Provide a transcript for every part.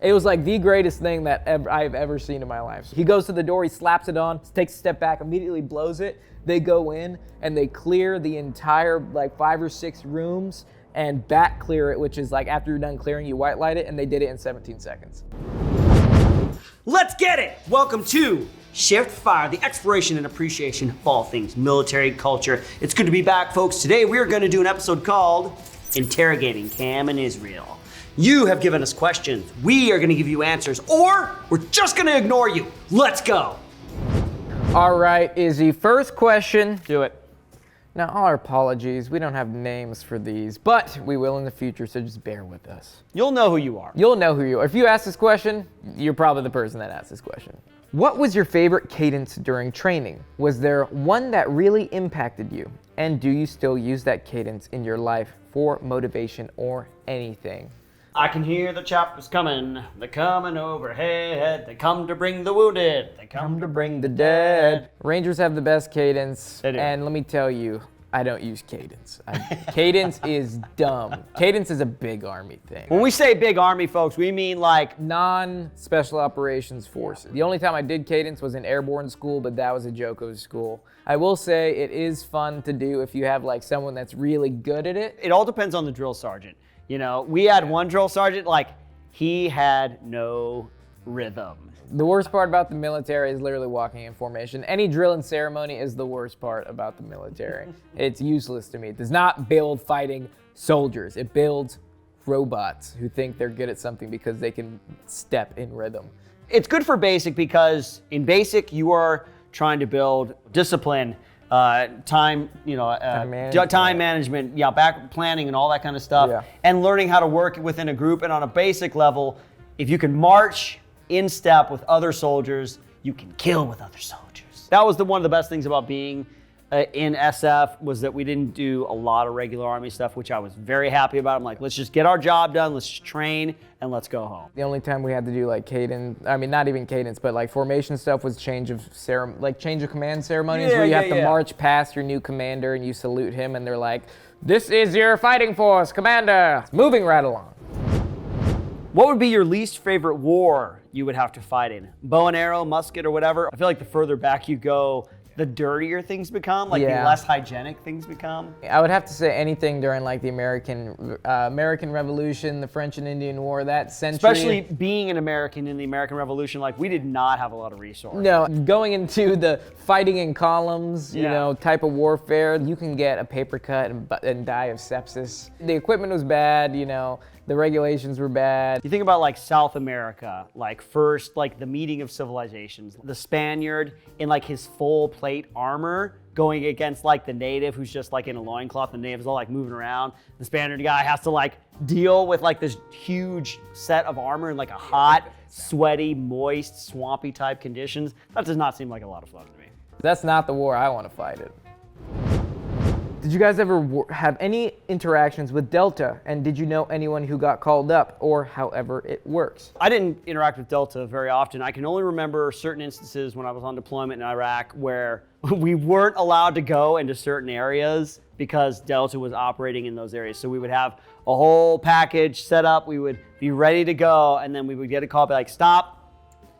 It was like the greatest thing that I've ever seen in my life. He goes to the door, he slaps it on, takes a step back, immediately blows it. They go in and they clear the entire like 5 or 6 rooms and back clear it, which is like after you're done clearing, you white light it, and they did it in 17 seconds. Let's get it! Welcome to Shift Fire, the exploration and appreciation of all things military culture. It's good to be back, folks. Today we are going to do an episode called Interrogating Cam and Israel. You have given us questions. We are going to give you answers, or we're just going to ignore you. Let's go. All right, Izzy, first question. Do it. Now, all our apologies, we don't have names for these, but we will in the future, so just bear with us. You'll know who you are. You'll know who you are. If you ask this question, you're probably the person that asked this question. What was your favorite cadence during training? Was there one that really impacted you? And do you still use that cadence in your life for motivation or anything? I can hear the choppers coming. They're coming overhead. They come to bring the wounded. They come to bring the dead. Rangers have the best cadence. They do. And let me tell you, I don't use cadence. Cadence is dumb. Cadence is a big army thing. When we say big army, folks, we mean like Non-special operations forces. The only time I did cadence was in airborne school, but that was a joke of a school. I will say it is fun to do if you have like someone that's really good at it. it all depends on the drill sergeant. You know, we had one drill sergeant, like, he had no rhythm. The worst part about the military is literally walking in formation. Any drill and ceremony is the worst part about the military. It's useless to me. It does not build fighting soldiers. It builds robots who think they're good at something because they can step in rhythm. It's good for basic because in basic, you are trying to build discipline, time management, back planning and all that kind of stuff, and learning how to work within a group. And on a basic level, if you can march in step with other soldiers, you can kill with other soldiers. That was one of the best things about being in SF was that we didn't do a lot of regular Army stuff, which I was very happy about. I'm like, let's just get our job done, let's just train, and let's go home. The only time we had to do like cadence, I mean not even cadence, but like formation stuff was change of command ceremonies where you have to march past your new commander and you salute him and they're like, this is your fighting force, commander. Moving right along. What would be your least favorite war you would have to fight in? Bow and arrow, musket, or whatever? I feel like the further back you go, the dirtier things become, like the less hygienic things become. I would have to say anything during like the American Revolution, the French and Indian War, that century. Especially being an American in the American Revolution, like we did not have a lot of resources. No, going into the fighting in columns, you know, type of warfare, you can get a paper cut and die of sepsis. The equipment was bad, you know. The regulations were bad. You think about like South America, like first, like the meeting of civilizations. The Spaniard in like his full plate armor going against like the native who's just like in a loincloth. The native's all like moving around. The Spaniard guy has to like deal with like this huge set of armor in like a hot, sweaty, moist, swampy type conditions. That does not seem like a lot of fun to me. That's not the war I want to fight it. Did you guys ever have any interactions with Delta? And did you know anyone who got called up, or however it works? I didn't interact with Delta very often. I can only remember certain instances when I was on deployment in Iraq where we weren't allowed to go into certain areas because Delta was operating in those areas. So we would have a whole package set up, we would be ready to go, and then we would get a call, be like, stop,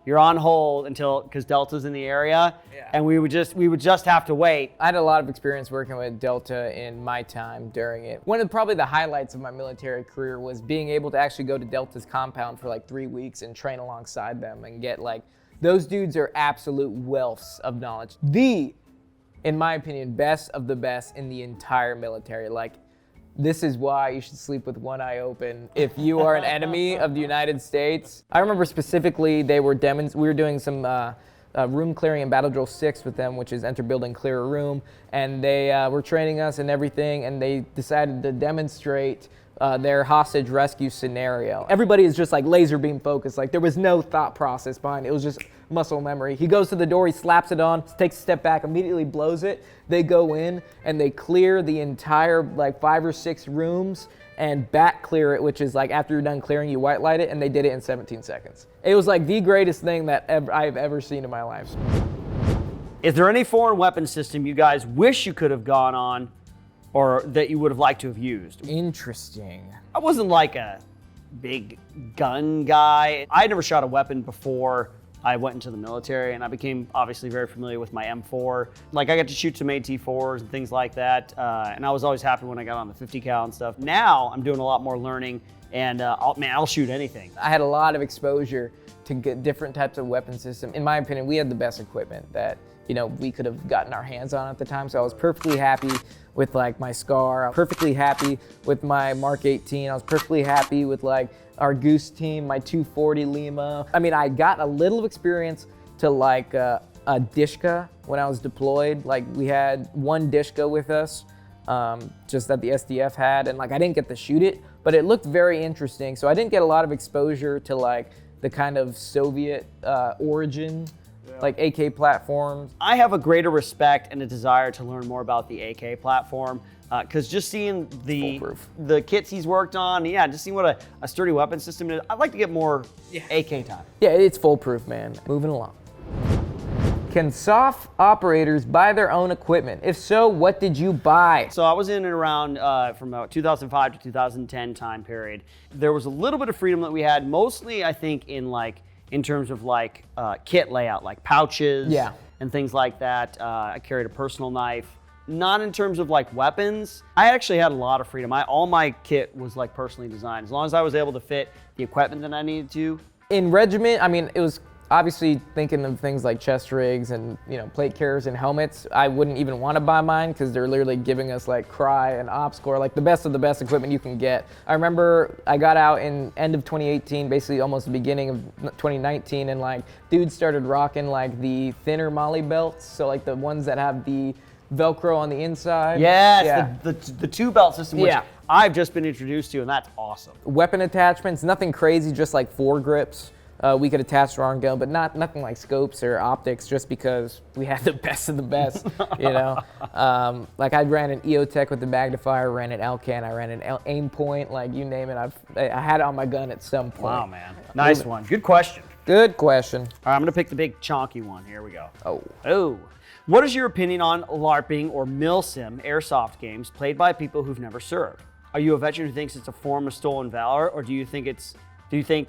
you're on hold because Delta's in the area, and we would just have to wait. I had a lot of experience working with Delta in my time during it. One of probably the highlights of my military career was being able to actually go to Delta's compound for like 3 weeks and train alongside them and get like, those dudes are absolute wealths of knowledge. In my opinion, best of the best in the entire military. Like, this is why you should sleep with one eye open if you are an enemy of the United States. I remember specifically we were doing some room clearing in Battle Drill 6 with them, which is enter building, clear a room, and they were training us and everything, and they decided to demonstrate their hostage rescue scenario. Everybody is just like laser beam focused, like there was no thought process behind it. It was just muscle memory. He goes to the door, he slaps it on, takes a step back, immediately blows it. They go in and they clear the entire like 5 or 6 rooms and back clear it, which is like after you're done clearing, you white light it, and they did it in 17 seconds. It was like the greatest thing that I've ever seen in my life. Is there any foreign weapon system you guys wish you could have gone on or that you would have liked to have used? Interesting. I wasn't like a big gun guy. I had never shot a weapon before I went into the military, and I became obviously very familiar with my M4. Like I got to shoot some AT4s and things like that, and I was always happy when I got on the 50 cal and stuff. Now I'm doing a lot more learning, and I'll shoot anything. I had a lot of exposure to get different types of weapon systems. In my opinion, we had the best equipment that we could have gotten our hands on at the time. So I was perfectly happy with like my SCAR. I was perfectly happy with my Mark 18. I was perfectly happy with like our Goose team, my 240 Lima. I mean, I got a little experience to like a Dishka when I was deployed. Like we had one Dishka with us, just that the SDF had, and like I didn't get to shoot it, but it looked very interesting. So I didn't get a lot of exposure to like the kind of Soviet origin, like AK platforms. I have a greater respect and a desire to learn more about the AK platform, because just seeing the kits he's worked on, just seeing what a sturdy weapon system is, I'd like to get more AK time. Yeah, it's foolproof, man. Moving along. Can SOF operators buy their own equipment? If so, what did you buy? So I was in and around from about 2005 to 2010 time period. There was a little bit of freedom that we had, mostly I think in terms of like kit layout, like pouches and things like that. I carried a personal knife. Not in terms of like weapons. I actually had a lot of freedom. All my kit was like personally designed. As long as I was able to fit the equipment that I needed to. In regiment, I mean, it was obviously thinking of things like chest rigs and plate carriers and helmets. I wouldn't even want to buy mine because they're literally giving us like Cry and OpsCore, like the best of the best equipment you can get. I remember I got out in end of 2018, basically almost the beginning of 2019, and like dudes started rocking like the thinner molly belts, so like the ones that have the Velcro on the inside. Yes, the two belt system, which I've just been introduced to, and that's awesome. Weapon attachments, nothing crazy, just like foregrips. We could attach to our own gun, but nothing like scopes or optics, just because we had the best of the best, Like I ran an EOTech with the magnifier, ran an Elcan, I ran an aim point, like you name it. I had it on my gun at some point. Wow, man. Nice one. Good question. Good question. All right, I'm gonna pick the big chonky one. Here we go. Oh. What is your opinion on LARPing or milsim airsoft games played by people who've never served? Are you a veteran who thinks it's a form of stolen valor, or do you think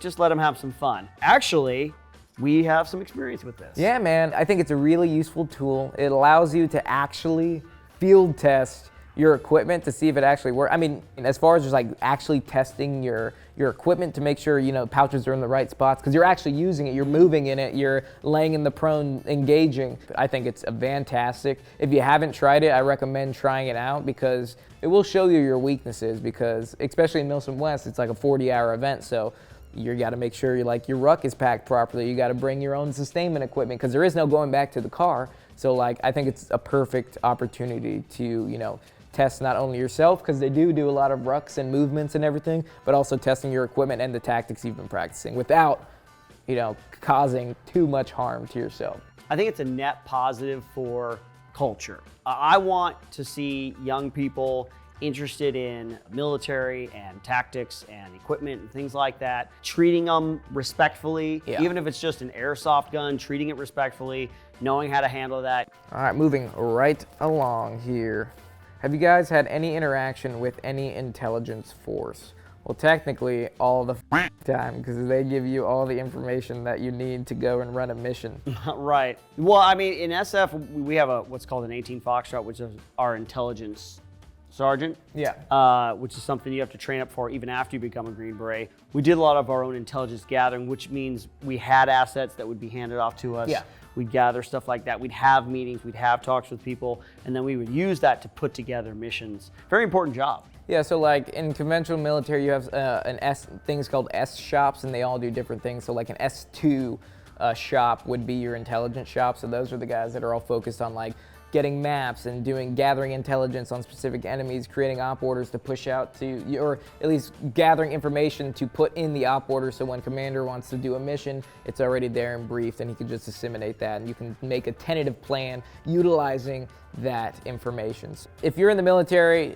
just let them have some fun? Actually, we have some experience with this. Yeah, man. I think it's a really useful tool. It allows you to actually field test your equipment to see if it actually works. I mean, as far as just like actually testing your equipment to make sure, pouches are in the right spots, because you're actually using it, you're moving in it, you're laying in the prone, engaging. I think it's fantastic. If you haven't tried it, I recommend trying it out, because it will show you your weaknesses, because especially in Milsim West, it's like a 40-hour event, so you got to make sure your ruck is packed properly. You got to bring your own sustainment equipment, because there is no going back to the car. So like, I think it's a perfect opportunity to, test not only yourself, because they do a lot of rucks and movements and everything, but also testing your equipment and the tactics you've been practicing without, causing too much harm to yourself. I think it's a net positive for culture. I want to see young people interested in military and tactics and equipment and things like that, treating them respectfully, even if it's just an airsoft gun, treating it respectfully, knowing how to handle that. All right, moving right along here. Have you guys had any interaction with any intelligence force? Well, technically, all the time, because they give you all the information that you need to go and run a mission. Right. Well, I mean, in SF, we have what's called an 18 Foxtrot, which is our intelligence sergeant. Which is something you have to train up for even after you become a Green Beret. We did a lot of our own intelligence gathering, which means we had assets that would be handed off to us. We'd gather stuff like that. We'd have meetings, we'd have talks with people, and then we would use that to put together missions. Very important job. Yeah, so like in conventional military, you have things called S shops, and they all do different things. So like an S2 shop would be your intelligence shop. So those are the guys that are all focused on like getting maps and gathering intelligence on specific enemies, creating op orders to push out to, or at least gathering information to put in the op order, so when commander wants to do a mission, it's already there and briefed, and he can just assimilate that, and you can make a tentative plan utilizing that information. If you're in the military,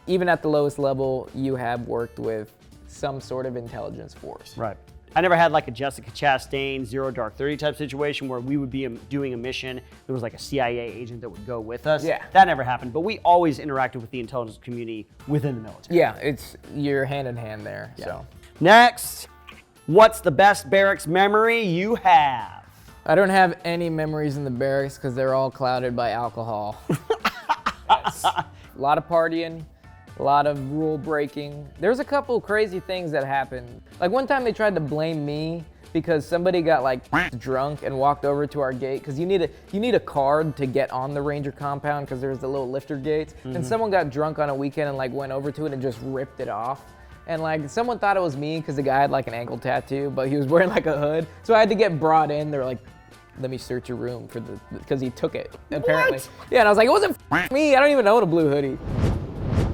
even at the lowest level, you have worked with some sort of intelligence force. Right. I never had like a Jessica Chastain, Zero Dark 30 type situation where we would be doing a mission. There was like a CIA agent that would go with us. Yeah. That never happened, but we always interacted with the intelligence community within the military. Yeah, you're hand in hand there. Yeah. So Next, what's the best barracks memory you have? I don't have any memories in the barracks because they're all clouded by alcohol. Yes. A lot of partying, a lot of rule breaking. There's a couple crazy things that happened. Like one time they tried to blame me because somebody got like drunk and walked over to our gate because you need a card to get on the Ranger compound because there's the little lifter gates. And someone got drunk on a weekend and like went over to it and just ripped it off. And like someone thought it was me because the guy had like an ankle tattoo, but he was wearing like a hood. So I had to get brought in. They're like, let me search your room for because he took it apparently. What? Yeah, and I was like, it wasn't me. I don't even own a blue hoodie.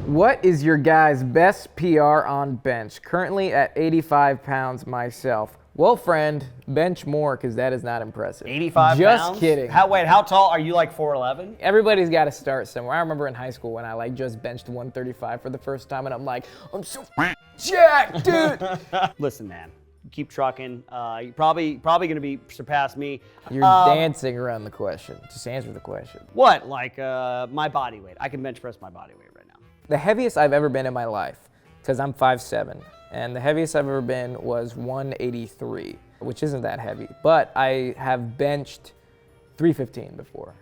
What is your guy's best PR on bench? Currently at 85 pounds myself. Well, friend, bench more because that is not impressive. 85 Just pounds? kidding. Wait, how tall are you? Like 4'11"? Everybody's got to start somewhere. I remember in high school when I like just benched 135 for the first time, and I'm like, I'm so jacked, dude. Listen, man, keep trucking. You're probably gonna be surpass me. You're dancing around the question. Just answer the question. What? Like my body weight? I can bench press my body weight right now. The heaviest I've ever been in my life, because I'm 5'7", and the heaviest I've ever been was 183, which isn't that heavy, but I have benched 315 before.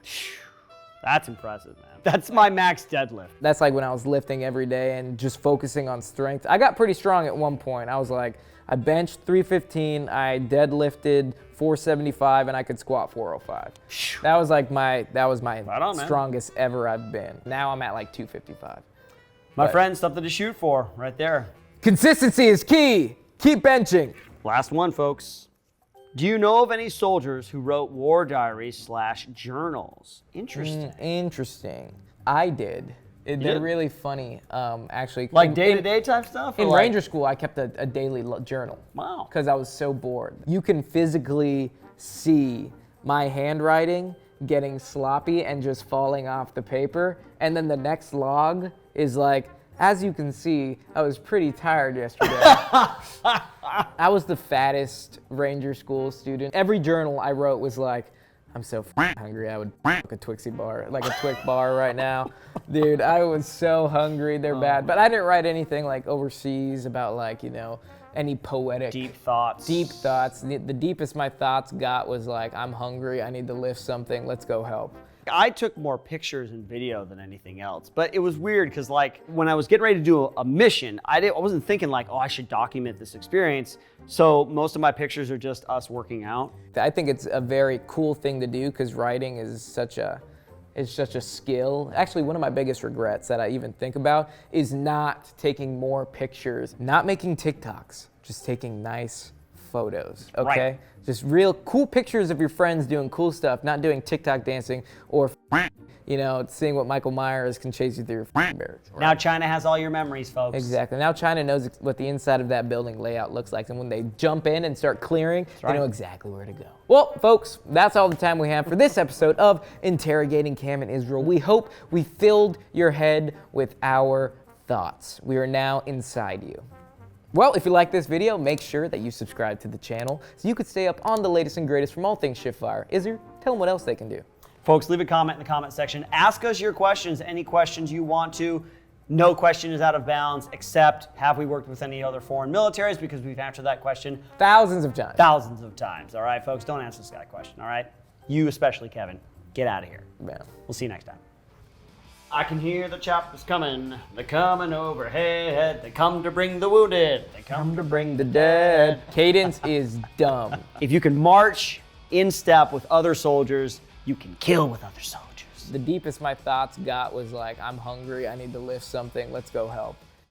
That's impressive, man. That's my max deadlift. That's like when I was lifting every day and just focusing on strength. I got pretty strong at one point. I was like, I benched 315, I deadlifted 475, and I could squat 405. That was like my Right on, man. strongest ever I've been. Now I'm at like 255. My friend, something to shoot for right there. Consistency is key. Keep benching. Last one, folks. Do you know of any soldiers who wrote war diaries / journals? Interesting. Interesting. I did. They're did? really funny, actually. Like day-to-day type stuff? In or like- Ranger School, I kept a daily journal. Wow. Because I was so bored. You can physically see my handwriting getting sloppy and just falling off the paper. And then the next log is like, as you can see, I was pretty tired yesterday. I was the fattest Ranger School student. Every journal I wrote was like, I'm so hungry, I would a Twixie bar, like a Twix bar right now. Dude, I was so hungry, they're bad. But I didn't write anything like overseas about like, you know, any poetic. Deep thoughts. Deep thoughts. The deepest my thoughts got was like, I'm hungry, I need to lift something, let's go help. I took more pictures and video than anything else, but it was weird because like when I was getting ready to do a mission, I wasn't thinking like, oh, I should document this experience. So most of my pictures are just us working out. I think it's a very cool thing to do because writing is such a skill. Actually, one of my biggest regrets that I even think about is not taking more pictures, not making TikToks, just taking nice photos, okay? Right. Just real cool pictures of your friends doing cool stuff, not doing TikTok dancing or, you know, seeing what Michael Myers can chase you through your barracks. Right? Now China has all your memories, folks. Exactly. Now China knows what the inside of that building layout looks like, and when they jump in and start clearing, right. they know exactly where to go. Well, folks, that's all the time we have for this episode of Interrogating Cam in Israel. We hope we filled your head with our thoughts. We are now inside you. Well, if you like this video, make sure that you subscribe to the channel so you could stay up on the latest and greatest from all things Shiftfire. Izzer, tell them what else they can do. Folks, leave a comment in the comment section. Ask us your questions, any questions you want to. No question is out of bounds, except have we worked with any other foreign militaries? Because we've answered that question thousands of times. Thousands of times, all right, folks? Don't answer this guy question, all right? You especially, Kevin. Get out of here. Yeah. We'll see you next time. I can hear the choppers coming. They're coming overhead. They come to bring the wounded. They Come to bring the dead. Cadence is dumb. If you can march in step with other soldiers, you can kill with other soldiers. The deepest my thoughts got was like, I'm hungry, I need to lift something, let's go help.